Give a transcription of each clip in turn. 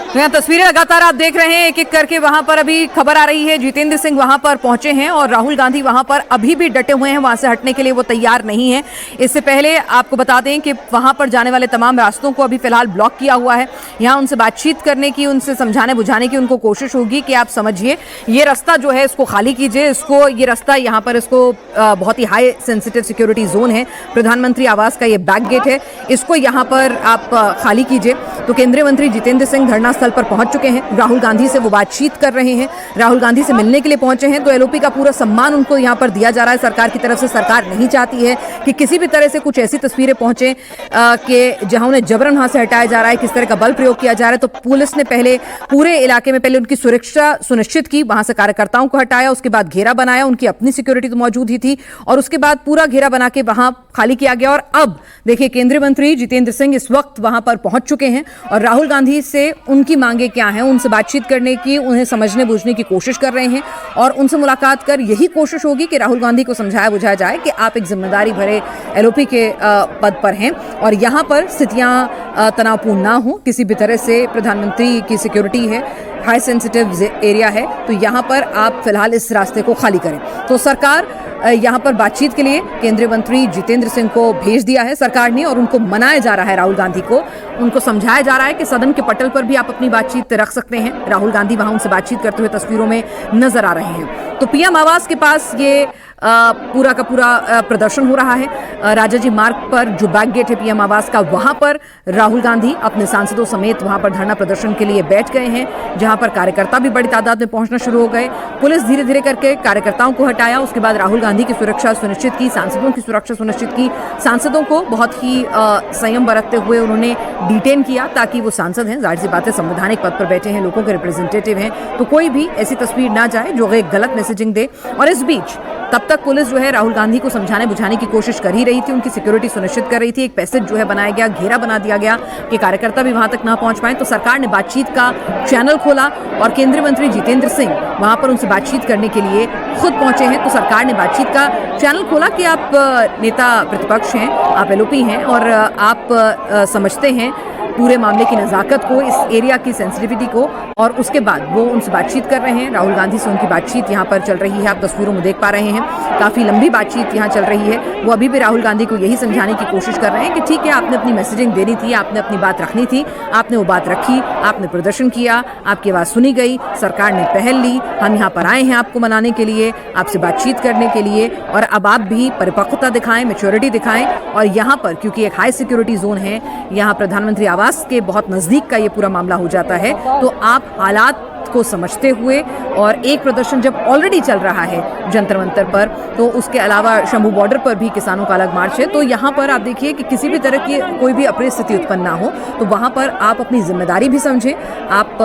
तो यहाँ तस्वीरें लगातार आप देख रहे हैं, एक एक करके वहां पर अभी खबर आ रही है। जितेंद्र सिंह वहां पर पहुंचे हैं और राहुल गांधी वहां पर अभी भी डटे हुए हैं, वहां से हटने के लिए वो तैयार नहीं है। इससे पहले आपको बता दें कि वहां पर जाने वाले तमाम रास्तों को अभी फिलहाल ब्लॉक किया हुआ है। यहाँ उनसे बातचीत करने की, उनसे समझाने बुझाने की उनको कोशिश होगी कि आप समझिए, ये रास्ता जो है इसको खाली कीजिए, इसको ये रास्ता यहाँ पर इसको बहुत ही हाई सेंसिटिव सिक्योरिटी जोन है, प्रधानमंत्री आवास का ये बैक गेट है, इसको यहाँ पर आप खाली कीजिए। तो केंद्रीय मंत्री जितेंद्र सिंह धरना स्थल पर पहुंच चुके हैं, राहुल गांधी से वो बातचीत कर रहे हैं, राहुल गांधी से मिलने के लिए पहुंचे हैं। तो एलओपी का पूरा सम्मान उनको यहां पर दिया जा रहा है सरकार की तरफ से। सरकार नहीं चाहती है कि किसी भी तरह से कुछ ऐसी तस्वीरें पहुंचे कि जहां उन्हें जबरन वहां से हटाया जा रहा है, किस तरह का बल प्रयोग किया जा रहा है। तो पुलिस ने पहले पूरे इलाके में पहले उनकी सुरक्षा सुनिश्चित की, वहां से कार्यकर्ताओं को हटाया, उसके बाद घेरा बनाया, उनकी अपनी सिक्योरिटी तो मौजूद ही थी, और उसके बाद पूरा घेरा बना के वहां खाली किया गया। और अब देखिए केंद्रीय मंत्री जितेंद्र सिंह इस वक्त वहां पर पहुंच चुके हैं और राहुल गांधी से उनकी मांगे क्या हैं, उनसे बातचीत करने की, उन्हें समझने बूझने की कोशिश कर रहे हैं। और उनसे मुलाकात कर यही कोशिश होगी कि राहुल गांधी को समझाया बुझाया जाए कि आप एक जिम्मेदारी भरे एलओपी के पद पर हैं और यहाँ पर स्थितियाँ तनावपूर्ण ना हो, किसी भी तरह से प्रधानमंत्री की सिक्योरिटी है, हाई सेंसिटिव एरिया है, तो यहाँ पर आप फिलहाल इस रास्ते को खाली करें। तो सरकार यहाँ पर बातचीत के लिए केंद्रीय मंत्री जितेंद्र सिंह को भेज दिया है सरकार ने, और उनको मनाया जा रहा है राहुल गांधी को, उनको समझाया जा रहा है कि सदन के पटल पर भी आप अपनी बातचीत रख सकते हैं। राहुल गांधी वहां उनसे बातचीत करते हुए तस्वीरों में नजर आ रहे हैं। तो पीएम आवास के पास ये पूरा का पूरा प्रदर्शन हो रहा है। राजाजी मार्ग पर जो बैक गेट है पीएम आवास का, वहां पर राहुल गांधी अपने सांसदों समेत वहां पर धरना प्रदर्शन के लिए बैठ गए हैं, जहां पर कार्यकर्ता भी बड़ी तादाद में पहुंचना शुरू हो गए। पुलिस धीरे धीरे करके कार्यकर्ताओं को हटाया, उसके बाद राहुल गांधी की सुरक्षा सुनिश्चित की, सांसदों की सुरक्षा सुनिश्चित की। सांसदों को बहुत ही संयम बरतते हुए उन्होंने डिटेन किया, ताकि वो सांसद हैं, जाहिर सी बात है, संवैधानिक पद पर बैठे हैं, लोगों के रिप्रेजेंटेटिव हैं, तो कोई भी ऐसी तस्वीर ना जाए जो एक गलत मैसेजिंग दे। और इस बीच तब तक पुलिस जो है राहुल गांधी को समझाने बुझाने की कोशिश कर ही रही थी, उनकी सिक्योरिटी सुनिश्चित कर रही थी। एक पैसेज जो है बनाया गया, घेरा बना दिया गया कि कार्यकर्ता भी वहां तक ना पहुंच पाए। तो सरकार ने बातचीत का चैनल खोला और केंद्रीय मंत्री जितेंद्र सिंह वहां पर उनसे बातचीत करने के लिए खुद पहुंचे हैं। तो सरकार ने बातचीत का चैनल खोला कि आप नेता प्रतिपक्ष हैं, आप एलओपी हैं और आप समझते हैं पूरे मामले की नज़ाकत को, इस एरिया की सेंसिटिविटी को, और उसके बाद वो उनसे बातचीत कर रहे हैं। राहुल गांधी से उनकी बातचीत यहाँ पर चल रही है, आप तस्वीरों में देख पा रहे हैं, काफ़ी लंबी बातचीत यहाँ चल रही है। वो अभी भी राहुल गांधी को यही समझाने की कोशिश कर रहे हैं कि ठीक है, आपने अपनी मैसेजिंग देनी थी, आपने अपनी बात रखनी थी, आपने वो बात रखी, आपने प्रदर्शन किया, आपकी आवाज़ सुनी गई, सरकार ने पहल ली, हम यहाँ पर आए हैं आपको मनाने के लिए, आपसे बातचीत करने के लिए, और अब आप भी परिपक्वता दिखाएं, मैच्योरिटी दिखाएं। और यहाँ पर क्योंकि एक हाई सिक्योरिटी जोन है, यहाँ प्रधानमंत्री आवास के बहुत नजदीक का ये पूरा मामला हो जाता है, तो आप हालात को समझते हुए, और एक प्रदर्शन जब ऑलरेडी चल रहा है जंतर मंतर पर, तो उसके अलावा शंभू बॉर्डर पर भी किसानों का अलग मार्च है, तो यहाँ पर आप देखिए कि किसी भी तरह की कोई भी अपरिस्थिति उत्पन्न ना हो, तो वहाँ पर आप अपनी जिम्मेदारी भी समझें। आप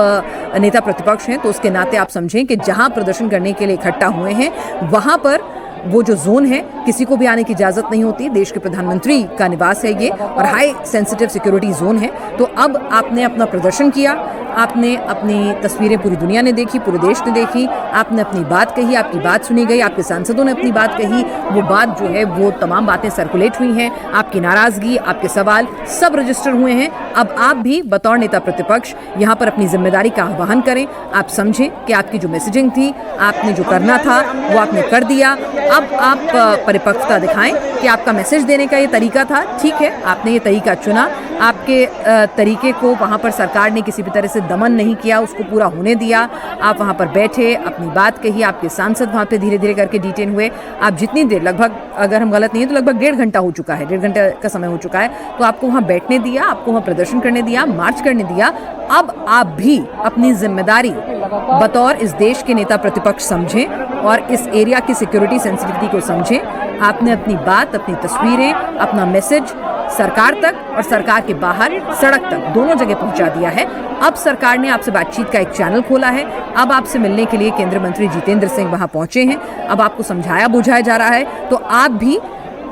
नेता प्रतिपक्ष हैं तो उसके नाते आप समझें कि जहाँ प्रदर्शन करने के लिए इकट्ठा हुए हैं वहाँ पर वो जो जोन है, किसी को भी आने की इजाज़त नहीं होती, देश के प्रधानमंत्री का निवास है ये, और हाई सेंसिटिव सिक्योरिटी जोन है। तो अब आपने अपना प्रदर्शन किया, आपने अपनी तस्वीरें पूरी दुनिया ने देखी, पूरे देश ने देखी, आपने अपनी बात कही, आपकी बात सुनी गई, आपके सांसदों ने अपनी बात कही, वो बात जो है वो तमाम बातें सर्कुलेट हुई हैं, आपकी नाराज़गी, आपके सवाल सब रजिस्टर हुए हैं। अब आप भी बतौर नेता प्रतिपक्ष यहाँ पर अपनी जिम्मेदारी का आह्वान करें, आप समझें कि आपकी जो मैसेजिंग थी, आपने जो करना था वो आपने कर दिया। अब आप परिपक्वता दिखाएं कि आपका मैसेज देने का ये तरीका था, ठीक है, आपने ये तरीका चुना, आपके तरीके को वहाँ पर सरकार ने किसी भी तरह से दमन नहीं किया, उसको पूरा होने दिया। आप वहाँ पर बैठे, अपनी बात कही, आपके सांसद वहाँ पे धीरे धीरे करके डिटेन हुए। आप जितनी देर, लगभग अगर हम गलत नहीं है तो लगभग 1.5 घंटा हो चुका है, 1.5 घंटे का समय हो चुका है, तो आपको वहाँ बैठने दिया, आपको वहाँ प्रदर्शन करने दिया, मार्च करने दिया। अब आप भी अपनी जिम्मेदारी बतौर इस देश के नेता प्रतिपक्ष समझें और इस एरिया की सिक्योरिटी सेंसिटिविटी को समझें। आपने अपनी बात, अपनी तस्वीरें, अपना मैसेज सरकार तक और सरकार के बाहर सड़क तक दोनों जगह पहुंचा दिया है। अब सरकार ने आपसे बातचीत का एक चैनल खोला है। अब आपसे मिलने के लिए केंद्रीय मंत्री जितेंद्र सिंह वहां पहुंचे हैं। अब आपको समझाया बुझाया जा रहा है, तो आप भी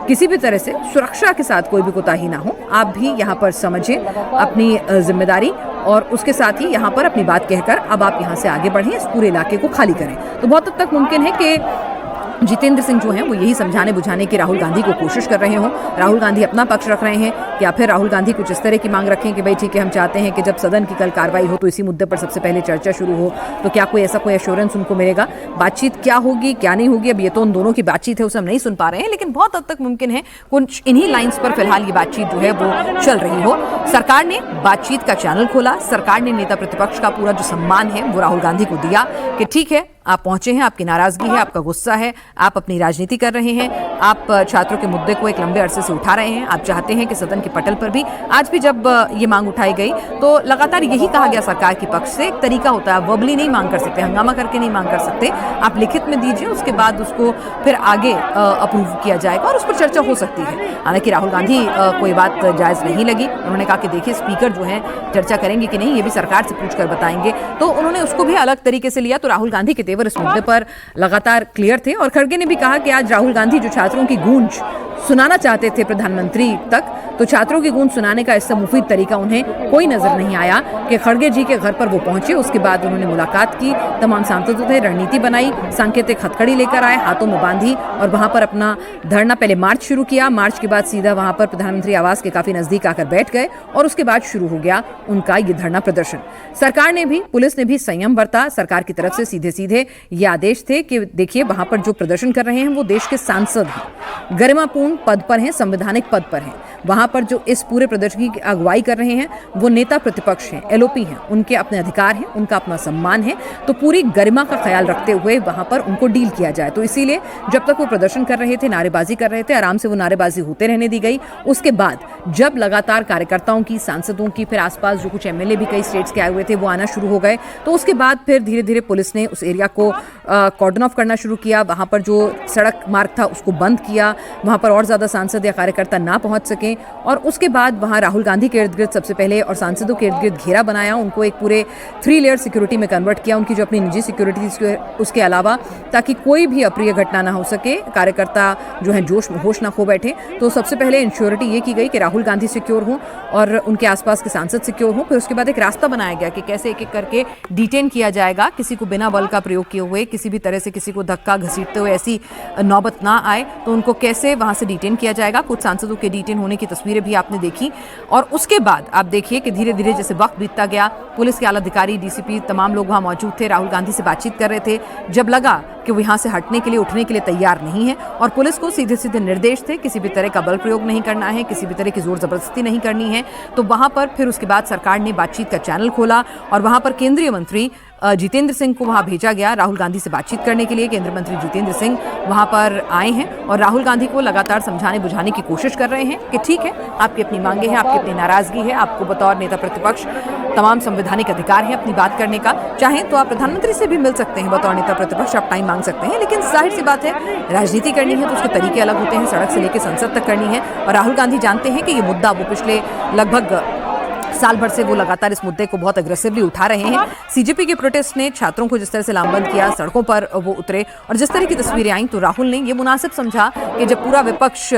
किसी भी तरह से सुरक्षा के साथ कोई भी कोताही ना हो, आप भी यहाँ पर समझें अपनी जिम्मेदारी, और उसके साथ ही यहाँ पर अपनी बात कहकर अब आप यहाँ से आगे बढ़ें, इस पूरे इलाके को खाली करें। तो बहुत हद तक मुमकिन है कि जितेंद्र सिंह जो हैं वो यही समझाने बुझाने की राहुल गांधी को कोशिश कर रहे हों। राहुल गांधी अपना पक्ष रख रहे हैं, या फिर राहुल गांधी कुछ इस तरह की मांग रखें कि भाई ठीक है, हम चाहते हैं कि जब सदन की कल कार्रवाई हो तो इसी मुद्दे पर सबसे पहले चर्चा शुरू हो। तो क्या कोई ऐसा कोई एश्योरेंस उनको मिलेगा? बातचीत क्या होगी क्या नहीं होगी, अब ये तो उन दोनों की बातचीत है, उसे हम नहीं सुन पा रहे हैं, लेकिन बहुत हद तक मुमकिन है कुछ इन्हीं लाइंस पर फिलहाल ये बातचीत जो है वो चल रही हो। सरकार ने बातचीत का चैनल खोला, सरकार ने नेता प्रतिपक्ष का पूरा जो सम्मान है वो राहुल गांधी को दिया कि ठीक है, आप पहुंचे हैं, आपकी नाराजगी है, आपका गुस्सा है, आप अपनी राजनीति कर रहे हैं, आप छात्रों के मुद्दे को एक लंबे अरसे से उठा रहे हैं, आप चाहते हैं कि सदन के पटल पर भी आज भी जब ये मांग उठाई गई तो लगातार यही कहा गया सरकार के पक्ष से, एक तरीका होता है, वर्बली नहीं मांग कर सकते, हंगामा करके नहीं मांग कर सकते, आप लिखित में दीजिए, उसके बाद उसको फिर आगे अप्रूव किया जाएगा और उस पर चर्चा हो सकती है। हालांकि राहुल गांधी कोई बात जायज नहीं लगी, उन्होंने कहा कि देखिए स्पीकर जो है चर्चा करेंगे कि नहीं ये भी सरकार से पूछकर बताएंगे, तो उन्होंने उसको भी अलग तरीके से लिया। तो राहुल गांधी के तेवर इस मुद्दे पर लगातार क्लियर थे और खड़गे ने भी कहा कि आज राहुल गांधी जो छात्रों की गूंज सुनाना चाहते थे प्रधानमंत्री तक, तो छात्रों की गूंज सुनाने का इससे मुफीद तरीका उन्हें कोई नजर नहीं आया कि खड़गे जी के घर पर वो पहुंचे, उसके बाद उन्होंने मुलाकात की, तमाम सांसदों से रणनीति बनाई, सांकेतिक हथकड़ी लेकर आए, हाथों में बांधी और वहां पर अपना धरना, पहले मार्च शुरू किया, मार्च के बाद सीधा वहां पर प्रधानमंत्री आवास के काफी नजदीक आकर बैठ गए और उसके बाद शुरू हो गया उनका ये धरना प्रदर्शन। सरकार ने भी, पुलिस ने भी संयम बरता, सरकार की तरफ से सीधे सीधे ये आदेश थे कि देखिए वहां पर जो प्रदर्शन कर रहे हैं वो देश के सांसद हैं, गरिमापूर्ण पद पर हैं, संवैधानिक पद पर हैं, वहां पर जो इस पूरे प्रदर्शन की अगुवाई कर रहे हैं वो नेता प्रतिपक्ष हैं, एलओपी हैं, उनके अपने अधिकार हैं, उनका अपना सम्मान है, तो पूरी गरिमा का ख्याल रखते हुए वहां पर उनको डील किया जाए। तो इसीलिए जब तक वो प्रदर्शन कर रहे थे, नारेबाजी कर रहे थे, आराम से वो नारेबाजी होते रहने दी गई। उसके बाद जब लगातार कार्यकर्ताओं की, सांसदों की, फिर आसपास जो कुछ एमएलए भी कई स्टेट्स के आए हुए थे वो आना शुरू हो गए, तो उसके बाद फिर धीरे धीरे पुलिस ने उस एरिया को कॉर्डन ऑफ करना शुरू किया, वहां पर जो सड़क मार्ग था उसको बंद किया, वहां पर और ज्यादा सांसद या कार्यकर्ता ना पहुंच सके, और उसके बाद वहां राहुल गांधी के इर्द गिर्द सबसे पहले और सांसदों के इर्द गिर्द घेरा बनाया, उनको एक पूरे 3 लेयर सिक्योरिटी में कन्वर्ट किया, उनकी जो अपनी निजी सिक्योरिटी थी उसके अलावा, ताकि कोई भी अप्रिय घटना ना हो सके, कार्यकर्ता जो है जोश में होश ना खो बैठे। तो सबसे पहले इंश्योरिटी ये की गई कि राहुल गांधी सिक्योर हों और उनके आसपास के सांसद सिक्योर हों। फिर उसके बाद एक रास्ता बनाया गया कि कैसे एक एक करके डिटेन किया जाएगा, किसी को बिना बल का प्रयोग किए हुए, किसी भी तरह से किसी को धक्का घसीटते हुए ऐसी नौबत ना आए, तो उनको कैसे वहां से डिटेन किया जाएगा। कुछ सांसदों के डिटेन होने की तस्वीरें भी आपने देखी और उसके बाद आप देखिए कि धीरे धीरे जैसे वक्त बीतता गया, पुलिस के आला अधिकारी, डीसीपी, तमाम लोग वहां मौजूद थे, राहुल गांधी से बातचीत कर रहे थे। जब लगा कि वो यहाँ से हटने के लिए, उठने के लिए तैयार नहीं है और पुलिस को सीधे सीधे निर्देश थे किसी भी तरह का बल प्रयोग नहीं करना है, किसी भी तरह की जोर जबरदस्ती नहीं करनी है, तो वहां पर फिर उसके बाद सरकार ने बातचीत का चैनल खोला और वहां पर केंद्रीय मंत्री जितेंद्र सिंह को वहां भेजा गया राहुल गांधी से बातचीत करने के लिए। केंद्रीय मंत्री जितेंद्र सिंह वहां पर आए हैं और राहुल गांधी को लगातार समझाने बुझाने की कोशिश कर रहे हैं कि ठीक है, आपकी अपनी मांगे हैं, आपकी अपनी नाराजगी है, आपको बतौर नेता प्रतिपक्ष तमाम संवैधानिक अधिकार है अपनी बात करने का। चाहें तो आप प्रधानमंत्री से भी मिल सकते हैं, बतौर नेता प्रतिपक्ष आप टाइम मांग सकते हैं, लेकिन जाहिर सी बात है राजनीति करनी है तो उसके तरीके अलग होते हैं, सड़क से लेकर संसद तक करनी है। और राहुल गांधी जानते हैं कि ये मुद्दा वो पिछले लगभग साल भर से वो लगातार इस मुद्दे को बहुत अग्रेसिवली उठा रहे हैं। सीजेपी के प्रोटेस्ट ने छात्रों को जिस तरह से लामबंद किया, सड़कों पर वो उतरे और जिस तरह की तस्वीरें आई, तो राहुल ने ये मुनासिब समझा कि जब पूरा विपक्ष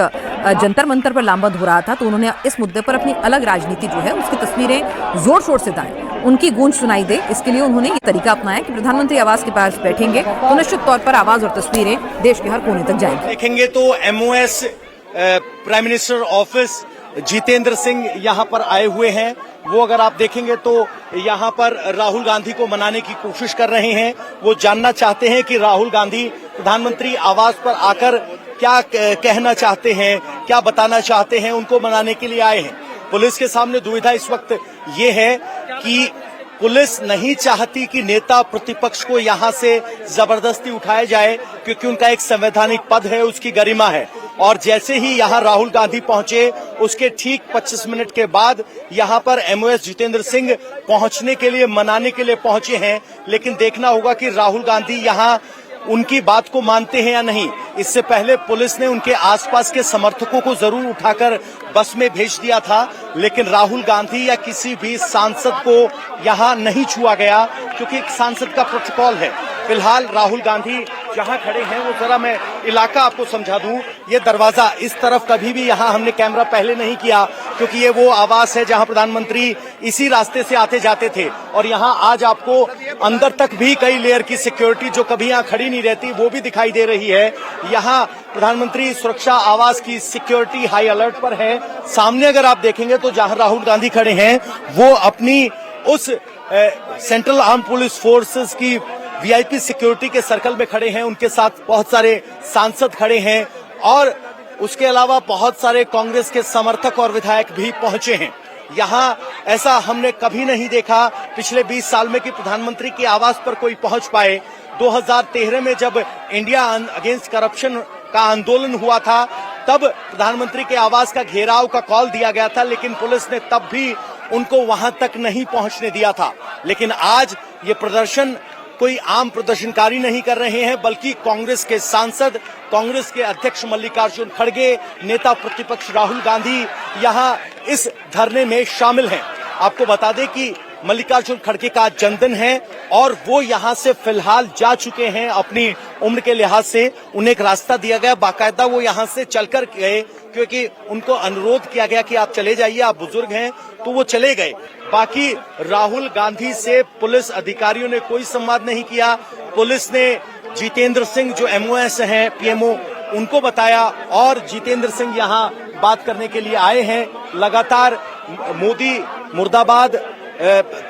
जंतर मंतर पर लामबंद हो रहा था तो उन्होंने इस मुद्दे पर अपनी अलग राजनीति जो है उसकी तस्वीरें जोर शोर से दाएं, उनकी गूंज सुनाई दे। इसके लिए उन्होंने ये तरीका अपनाया कि प्रधानमंत्री आवास के पास बैठेंगे तो निश्चित तौर पर आवाज और तस्वीरें देश के हर कोने तक जाएंगी। देखेंगे तो MOS prime minister office Jitendra Singh यहाँ पर आए हुए हैं। वो अगर आप देखेंगे तो यहाँ पर राहुल गांधी को मनाने की कोशिश कर रहे हैं। वो जानना चाहते हैं कि राहुल गांधी प्रधानमंत्री आवास पर आकर क्या कहना चाहते हैं, क्या बताना चाहते हैं, उनको मनाने के लिए आए हैं। पुलिस के सामने दुविधा इस वक्त ये है कि पुलिस नहीं चाहती कि नेता प्रतिपक्ष को यहाँ से जबरदस्ती उठाया जाए, क्योंकि उनका एक संवैधानिक पद है, उसकी गरिमा है। और जैसे ही यहाँ राहुल गांधी पहुंचे उसके ठीक 25 मिनट के बाद यहाँ पर MOS जितेंद्र सिंह पहुंचने के लिए, मनाने के लिए पहुंचे हैं। लेकिन देखना होगा कि राहुल गांधी यहाँ उनकी बात को मानते हैं या नहीं। इससे पहले पुलिस ने उनके आसपास के समर्थकों को जरूर उठाकर बस में भेज दिया था, लेकिन राहुल गांधी या किसी भी सांसद को यहाँ नहीं छुआ गया, क्योंकि एक सांसद का प्रोटोकॉल है। फिलहाल राहुल गांधी जहां खड़े हैं वो जरा मैं इलाका आपको समझा दूं। ये दरवाजा इस तरफ कभी भी यहां हमने कैमरा पहले नहीं किया, क्योंकि ये वो आवास है जहां प्रधानमंत्री इसी रास्ते से आते जाते थे। और यहां आज आपको अंदर तक भी कई लेयर की सिक्योरिटी जो कभी यहां खड़ी नहीं रहती वो भी दिखाई दे रही है। यहां प्रधानमंत्री सुरक्षा आवास की सिक्योरिटी हाई अलर्ट पर है। सामने अगर आप देखेंगे तो जहां राहुल गांधी खड़े हैं वो अपनी उस सेंट्रल आर्म पुलिस फोर्सेस की वीआईपी सिक्योरिटी के सर्कल में खड़े हैं। उनके साथ बहुत सारे सांसद खड़े हैं और उसके अलावा बहुत सारे कांग्रेस के समर्थक और विधायक भी पहुंचे हैं। यहां ऐसा हमने कभी नहीं देखा पिछले 20 साल में कि प्रधानमंत्री के आवास पर कोई पहुंच पाए। 2013 में जब इंडिया अगेंस्ट करप्शन का आंदोलन हुआ था तब प्रधानमंत्री के आवास का घेराव का कॉल दिया गया था, लेकिन पुलिस ने तब भी उनको वहां तक नहीं पहुंचने दिया था। लेकिन आज ये प्रदर्शन कोई आम प्रदर्शनकारी नहीं कर रहे हैं, बल्कि कांग्रेस के सांसद, कांग्रेस के अध्यक्ष मल्लिकार्जुन खड़गे, नेता प्रतिपक्ष राहुल गांधी यहां इस धरने में शामिल हैं। आपको बता दें कि मल्लिकार्जुन खड़गे का जन्मदिन है और वो यहां से फिलहाल जा चुके हैं। अपनी उम्र के लिहाज से उन्हें एक रास्ता दिया गया, बाकायदा वो यहां से चलकर गए, क्योंकि उनको अनुरोध किया गया कि आप चले जाइए, आप बुजुर्ग हैं, तो वो चले गए। बाकी राहुल गांधी से पुलिस अधिकारियों ने कोई संवाद नहीं किया। पुलिस ने जितेंद्र सिंह जो एमओएस हैं, पीएमओ, उनको बताया और जितेंद्र सिंह यहां बात करने के लिए आए हैं। लगातार मोदी मुर्दाबाद,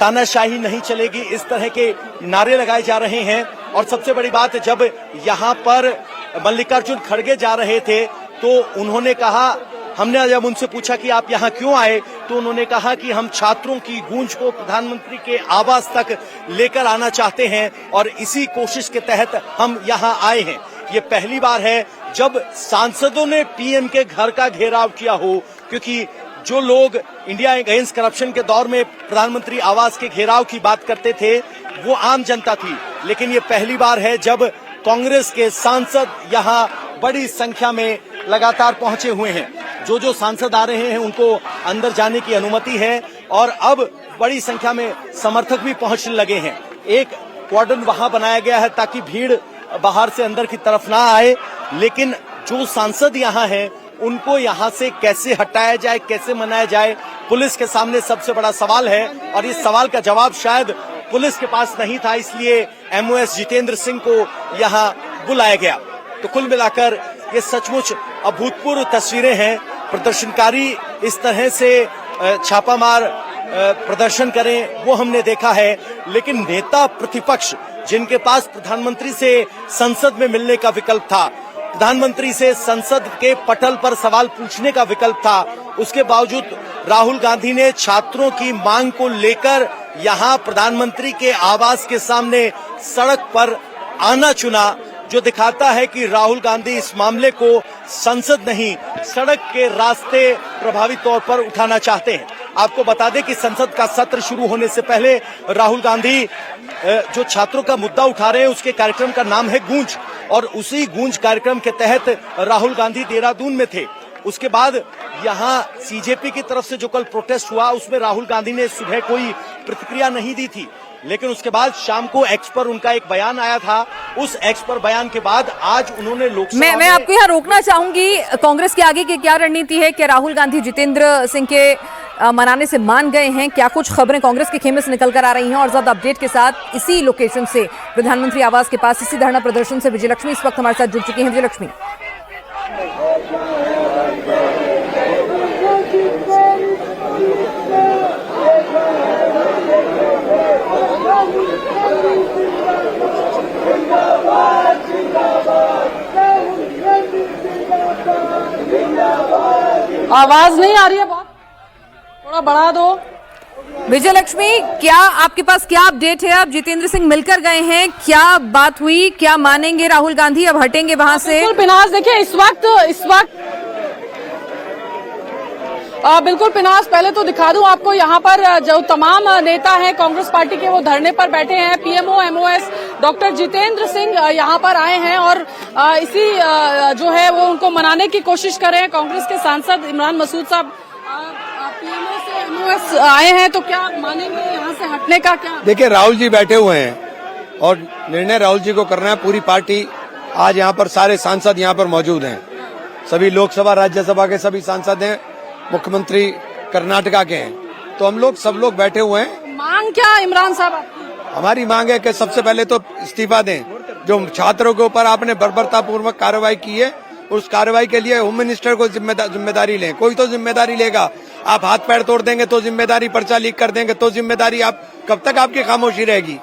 तानाशाही नहीं चलेगी, इस तरह के नारे लगाए जा रहे हैं। और सबसे बड़ी बात, जब यहां पर मल्लिकार्जुन खड़गे जा रहे थे तो उन्होंने कहा, हमने जब उनसे पूछा कि आप यहां क्यों आए, तो उन्होंने कहा कि हम छात्रों की गूंज को प्रधानमंत्री के आवास तक लेकर आना चाहते हैं और इसी कोशिश के तहत हम यहां आए हैं। ये पहली बार है जब सांसदों ने पीएम के घर का घेराव किया हो, क्योंकि जो लोग इंडिया अगेंस्ट करप्शन के दौर में प्रधानमंत्री आवास के घेराव की बात करते थे वो आम जनता थी, लेकिन ये पहली बार है जब कांग्रेस के सांसद यहां बड़ी संख्या में लगातार पहुंचे हुए हैं। जो सांसद आ रहे हैं उनको अंदर जाने की अनुमति है और अब बड़ी संख्या में समर्थक भी पहुंचने लगे हैं। एक कॉर्डन वहां बनाया गया है ताकि भीड़ बाहर से अंदर की तरफ ना आए, लेकिन जो सांसद यहां हैं उनको यहां से कैसे हटाया जाए, कैसे मनाया जाए, पुलिस के सामने सबसे बड़ा सवाल है। और इस सवाल का जवाब शायद पुलिस के पास नहीं था, इसलिए एमओएस जितेंद्र सिंह को यहां बुलाया गया। तो कुल मिलाकर ये सचमुच अभूतपूर्व तस्वीरें हैं। प्रदर्शनकारी इस तरह से छापामार प्रदर्शन करें वो हमने देखा है, लेकिन नेता प्रतिपक्ष जिनके पास प्रधानमंत्री से संसद में मिलने का विकल्प था, प्रधानमंत्री से संसद के पटल पर सवाल पूछने का विकल्प था, उसके बावजूद राहुल गांधी ने छात्रों की मांग को लेकर यहां प्रधानमंत्री के आवास के सामने सड़क पर आना चुना, जो दिखाता है कि राहुल गांधी इस मामले को संसद नहीं सड़क के रास्ते प्रभावी तौर पर उठाना चाहते हैं। आपको बता दें कि संसद का सत्र शुरू होने से पहले राहुल गांधी जो छात्रों का मुद्दा उठा रहे हैं उसके कार्यक्रम का नाम है गूंज, और उसी गूंज कार्यक्रम के तहत राहुल गांधी देहरादून में थे। उसके बाद यहां सीजेपी की तरफ से जो कल प्रोटेस्ट हुआ उसमें राहुल गांधी ने सुबह कोई प्रतिक्रिया नहीं दी थी, लेकिन उसके बाद शाम को एक्स पर उनका एक बयान आया था। उस एक्स पर बयान के बाद आज उन्होंने लोकसभा मैं आपको यहाँ रोकना चाहूंगी। कांग्रेस के आगे की क्या रणनीति है? क्या राहुल गांधी जितेंद्र सिंह के मनाने से मान गए हैं? क्या कुछ खबरें कांग्रेस के खेमे से निकल कर आ रही हैं? और ज्यादा अपडेट के साथ इसी लोकेशन से, प्रधानमंत्री आवास के पास, इसी धरना प्रदर्शन से विजयलक्ष्मी इस वक्त हमारे साथ जुड़ चुकी हैं। विजयलक्ष्मी, आवाज नहीं आ रही है, बहुत थोड़ा बढ़ा दो। विजयलक्ष्मी, क्या आपके पास क्या अपडेट है? अब जितेंद्र सिंह मिलकर गए हैं, क्या बात हुई? क्या मानेंगे राहुल गांधी? अब हटेंगे वहां से? बिल्कुल पिनास, देखिए इस वक्त बिल्कुल पिनास, पहले तो दिखा दूं आपको, यहाँ पर जो तमाम नेता हैं कांग्रेस पार्टी के वो धरने पर बैठे हैं। PMO MOS doctor Jitendra Singh यहाँ पर आए हैं और इसी जो है वो उनको मनाने की कोशिश कर रहे हैं। कांग्रेस के सांसद इमरान मसूद साहब पीएमओ से एमओएस आए हैं, तो क्या मानेंगे यहाँ से हटने का? क्या देखिए, राहुल जी बैठे हुए हैं और निर्णय राहुल जी को करना है। पूरी पार्टी आज यहाँ पर सारे सांसद यहाँ पर मौजूद हैं, सभी लोकसभा राज्यसभा के सभी सांसद हैं, मुख्यमंत्री कर्नाटका के हैं, तो हम लोग सब लोग बैठे हुए हैं। मांग क्या इमरान साहब आपकी? हमारी मांग है कि सबसे पहले तो इस्तीफा दें। जो छात्रों के ऊपर आपने बर्बरतापूर्वक कार्रवाई की है, उस कार्रवाई के लिए होम मिनिस्टर को जिम्मेदारी लें। कोई तो जिम्मेदारी लेगा। आप हाथ पैर तोड़ देंगे तो जिम्मेदारी, पर्चा लीक कर देंगे तो जिम्मेदारी, आप कब तक आपकी खामोशी रहेगी?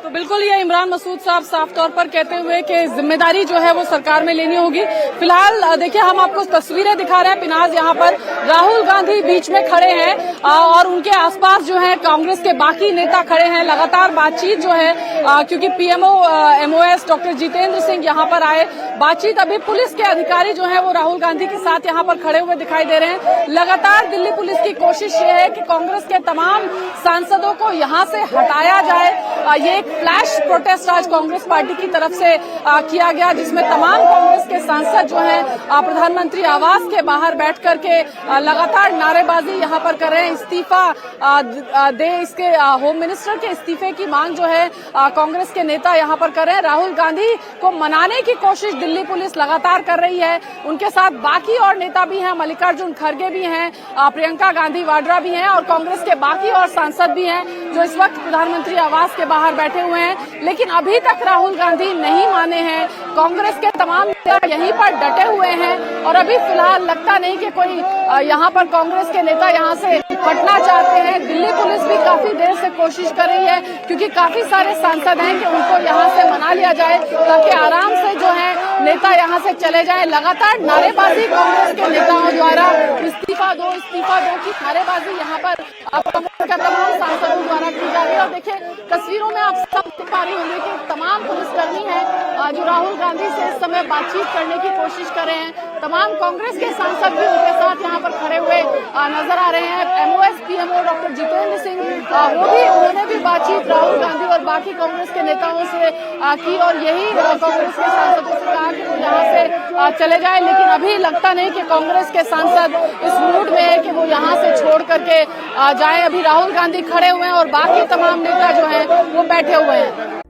तो बिल्कुल ये इमरान मसूद साहब साफ तौर पर कहते हुए कि जिम्मेदारी जो है वो सरकार में लेनी होगी। फिलहाल देखिए हम आपको तस्वीरें दिखा रहे हैं पिनाज, यहाँ पर राहुल गांधी बीच में खड़े हैं और उनके आसपास जो है कांग्रेस के बाकी नेता खड़े हैं। लगातार बातचीत जो है क्योंकि PMO MOS doctor Jitendra Singh यहाँ पर आए, बातचीत अभी पुलिस के अधिकारी जो है वो राहुल गांधी के साथ यहाँ पर खड़े हुए दिखाई दे रहे हैं। लगातार दिल्ली पुलिस की कोशिश ये है कि कांग्रेस के तमाम सांसदों को यहाँ से हटाया जाए। ये एक फ्लैश प्रोटेस्ट आज कांग्रेस पार्टी की तरफ से किया गया, जिसमें तमाम कांग्रेस के सांसद जो हैं प्रधानमंत्री आवास के बाहर बैठ करके लगातार नारेबाजी यहाँ पर कर रहे हैं। इस्तीफा दे, इसके होम मिनिस्टर के इस्तीफे की मांग जो है कांग्रेस के नेता यहाँ पर कर रहे हैं। राहुल गांधी को मनाने की कोशिश दिल्ली पुलिस लगातार कर रही है। उनके साथ बाकी और नेता भी हैं, मल्लिकार्जुन खड़गे भी हैं, प्रियंका गांधी वाड्रा भी हैं और कांग्रेस के बाकी और सांसद भी हैं जो इस वक्त प्रधानमंत्री आवास के बाहर बैठे हुए हैं। लेकिन अभी तक राहुल गांधी नहीं माने हैं। कांग्रेस के तमाम नेता यहीं पर डटे हुए हैं और अभी फिलहाल लगता नहीं कि कोई यहाँ पर कांग्रेस के नेता यहाँ से हटना चाहते हैं। दिल्ली पुलिस भी काफी देर से कोशिश कर रही है क्योंकि काफी सारे सांसद हैं कि उनको यहाँ से मना लिया जाए ताकि आराम से जो है नेता यहाँ से चले जाए। लगातार नारेबाजी कांग्रेस के नेताओं द्वारा इस्तीफा दो की नारेबाजी यहाँ पर कांग्रेस के तमाम सांसदों द्वारा की जा रही है। और देखिए तस्वीरों में आप सब देख पा रही होंगे कि तमाम पुलिसकर्मी हैं जो राहुल गांधी से इस समय बातचीत करने की कोशिश कर रहे हैं। तमाम कांग्रेस के सांसद भी उनके साथ यहाँ पर खड़े हुए नजर आ रहे हैं। MOS PMO doctor Jitendra Singh उन्होंने भी बातचीत राहुल गांधी और बाकी कांग्रेस के नेताओं से की और यही कांग्रेस के सांसदों से कहा कि वो यहाँ से चले जाए। लेकिन अभी लगता नहीं कि कांग्रेस के सांसद इस मूड में है कि वो यहाँ से छोड़ करके जाए। अभी राहुल गांधी खड़े हुए हैं और बाकी तमाम नेता जो हैं वो बैठे हुए हैं।